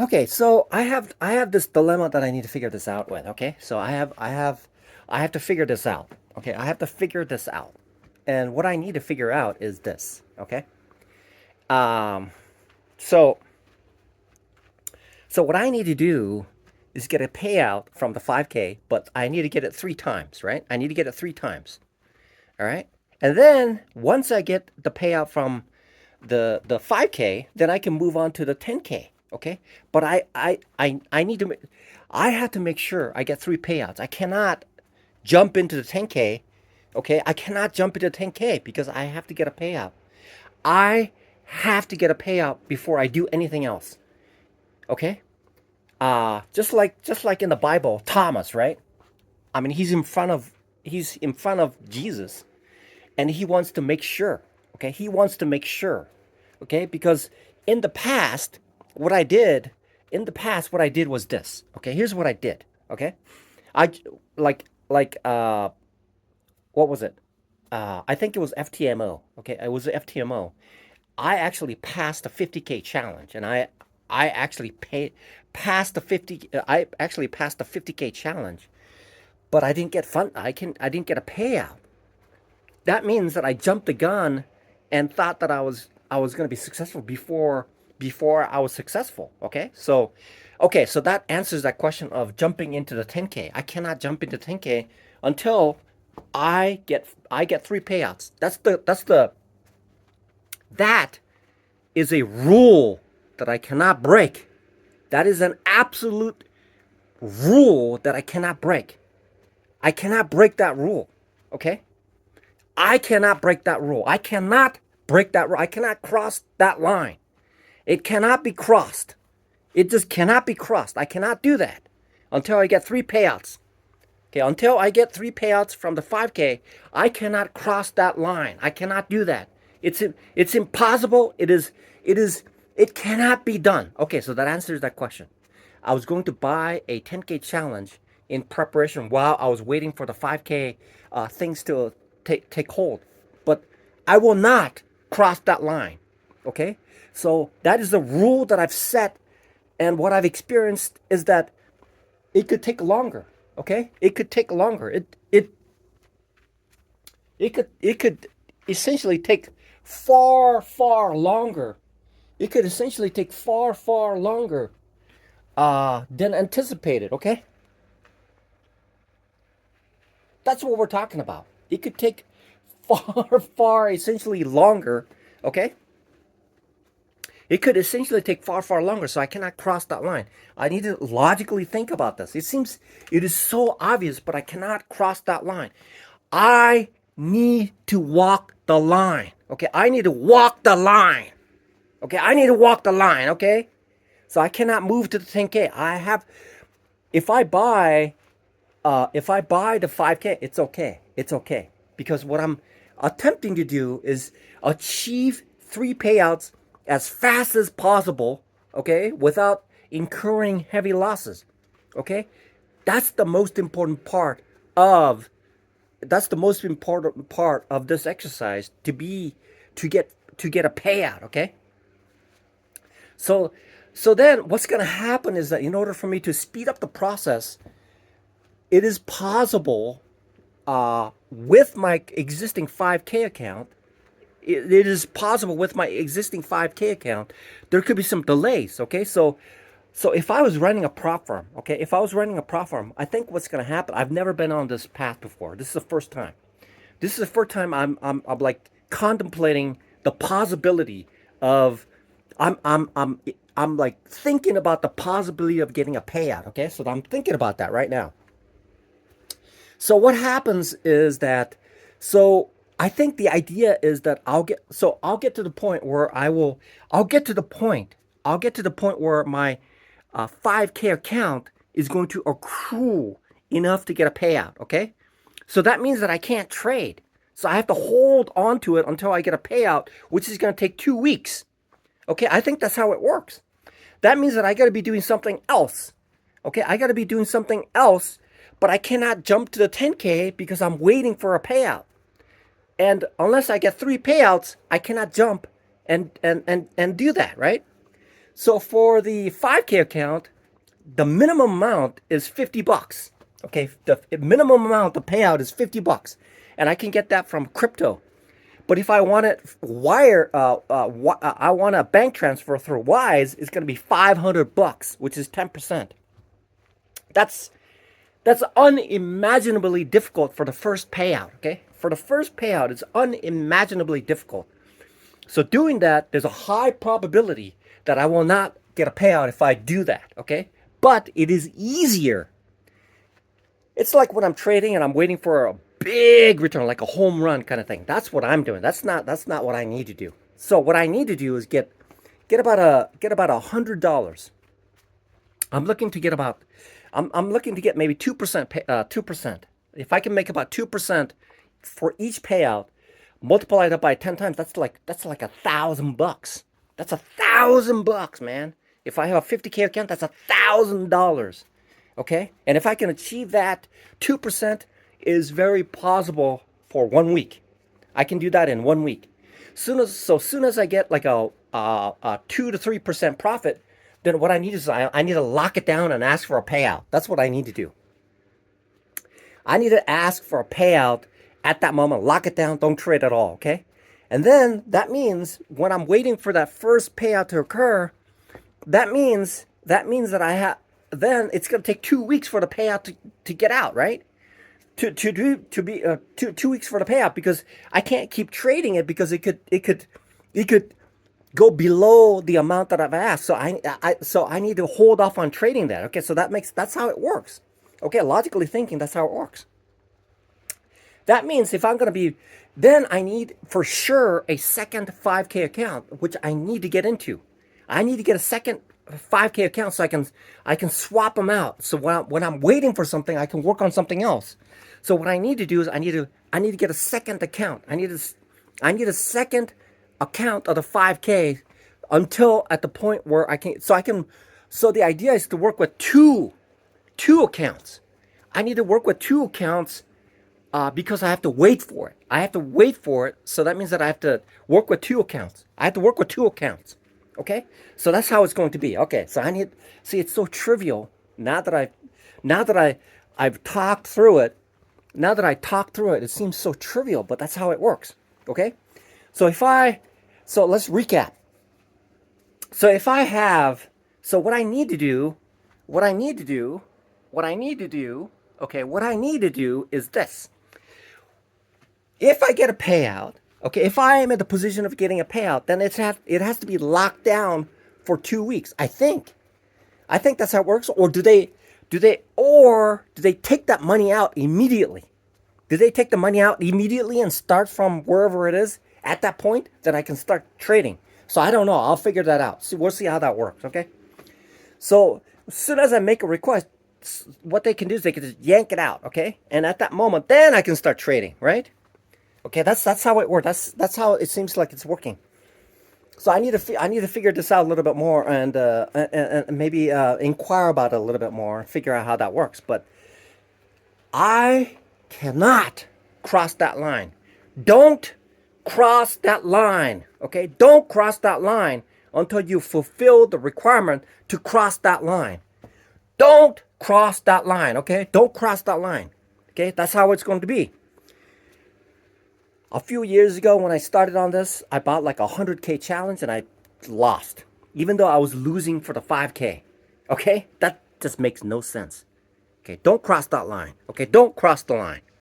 Okay, so I have this dilemma that I need to figure this out with. Okay, so I have to figure this out. Okay, I have to figure this out, and what I need to figure out is this. Okay, um, so so what I need to do is get a payout from the 5K, but I need to get it three times, right? I need to get it three times. All right, and then once I get the payout from the 5K, then I can move on to the 10K. Okay, but I need to I have to make sure I get three payouts. I cannot jump into the 10K. Okay, I cannot jump into 10K because I have to get a payout. I have to get a payout before I do anything else. Okay, just like in the Bible, Thomas, right? I mean, he's in front of Jesus, and he wants to make sure. Okay, he wants to make sure. Okay, because in the past, what I did, in the past, what I did was this. Okay, here's what I did. Okay, I like what was it? I think it was FTMO. Okay, it was FTMO. I actually passed the 50K challenge, and I actually passed the 50. I actually passed the 50K challenge, but I didn't get fun. I didn't get a payout. That means that I jumped the gun and thought that I was going to be successful before I was successful. Okay, so that answers that question of jumping into the 10K. I cannot jump into 10K until I get three payouts. That is a rule that I cannot break. That is an absolute rule that I cannot break. I cannot break that rule. Okay? I cannot break that rule. I cannot break that rule. I cannot cross that line. It cannot be crossed. It just cannot be crossed. I cannot do that until I get three payouts. Okay, until I get three payouts from the 5K, I cannot cross that line. I cannot do that. It's impossible. It cannot be done. Okay, so that answers that question. I was going to buy a 10K challenge in preparation while I was waiting for the 5K things to take hold. But I will not cross that line. Okay? So that is the rule that I've set, and what I've experienced is that it could take longer. Okay? It could take longer. It could essentially take far longer. It could essentially take far longer than anticipated. Okay? That's what we're talking about. It could take far essentially longer. Okay? It could essentially take far longer, so I cannot cross that line. I need to logically think about this. It is so obvious, but I cannot cross that line. I need to walk the line. Okay, I need to walk the line. Okay, I need to walk the line. Okay, so I cannot move to the 10K. If I buy, if I buy the 5K, it's okay. It's okay because what I'm attempting to do is achieve three payouts as fast as possible, okay, without incurring heavy losses, okay? That's the most important part of that's the most important part of this exercise to get a payout, okay? So so then what's going to happen is that in order for me to speed up the process, it is possible with my existing 5K account, it is possible with my existing 5K account, there could be some delays. Okay, so if I was running a prop firm, okay, if I was running a prop firm, I think what's going to happen. I've never been on this path before. This is the first time. This is the first time I'm like contemplating the possibility of I'm like thinking about the possibility of getting a payout. Okay, so I'm thinking about that right now. So what happens is that, so I think the idea is that I'll get to the point where I'll get to the point, I'll get to the point where my 5K account is going to accrue enough to get a payout. Okay. So that means that I can't trade. So I have to hold on to it until I get a payout, which is going to take 2 weeks. Okay. I think that's how it works. That means that I got to be doing something else. Okay, I got to be doing something else, but I cannot jump to the 10K because I'm waiting for a payout. And unless I get three payouts, I cannot jump and do that, right? So for the 5K account, the minimum amount is $50. Okay, the minimum amount the payout is $50, and I can get that from crypto. But if I want it I want a bank transfer through Wise, it's going to be $500, which is 10%. That's unimaginably difficult for the first payout. Okay, for the first payout, it's unimaginably difficult. So doing that, there's a high probability that I will not get a payout if I do that. Okay, but it is easier. It's like when I'm trading and I'm waiting for a big return, like a home run kind of thing. That's what I'm doing. That's not what I need to do. So what I need to do is get about $100. I'm looking to get about I'm looking to get maybe 2%, 2%. If I can make about 2% for each payout, multiply that by 10 times, that's like $1,000. That's $1,000, man. If I have a 50K account, that's $1,000. Okay? And if I can achieve that, 2% is very possible for 1 week. I can do that in 1 week. Soon as I get like a 2 to 3% profit, then what I need is I need to lock it down and ask for a payout. That's what I need to do. I need to ask for a payout at that moment. Lock it down. Don't trade at all. Okay? And then that means when I'm waiting for that first payout to occur, that means that I have. Then it's going to take 2 weeks for the payout to get out, right? To be 2 weeks for the payout, because I can't keep trading it because it could go below the amount that I've asked. So I need to hold off on trading that. Okay, so that's how it works. Okay, logically thinking, that's how it works. That means if I'm going to be, then I need for sure a second 5K account, which I need to get into. I need to get a second 5K account so I can swap them out. So when I'm waiting for something, I can work on something else. So what I need to do is I need to get a second account. I need a second account of the 5K until at the point where I can. So the idea is to work with two accounts. I need to work with two accounts because I have to wait for it. I have to wait for it. So that means that I have to work with two accounts. I have to work with two accounts. Okay, so that's how it's going to be. Okay, so it's so trivial now that I've talked through it. Now that I talked through it, it seems so trivial, but that's how it works. Okay, so let's recap. So what I need to do is this. If I get a payout, okay, if I am in the position of getting a payout, then it has to be locked down for 2 weeks. I think that's how it works. Or do they take that money out immediately? Do they take the money out immediately and start from wherever it is at that point? Then I can start trading. So I don't know. I'll figure that out. We'll see how that works. Okay. So as soon as I make a request, what they can do is they can just yank it out. Okay. And at that moment, then I can start trading. Right. Okay, that's how it works. That's how it seems like it's working. So I need to figure this out a little bit more and maybe inquire about it a little bit more and figure out how that works. But I cannot cross that line. Don't cross that line. Okay, don't cross that line until you fulfill the requirement to cross that line. Don't cross that line. Okay, don't cross that line. Okay, that's how it's going to be. A few years ago when I started on this, I bought like a 100K challenge and I lost, even though I was losing for the 5K. Okay? That just makes no sense. Okay, don't cross that line. Okay, don't cross the line.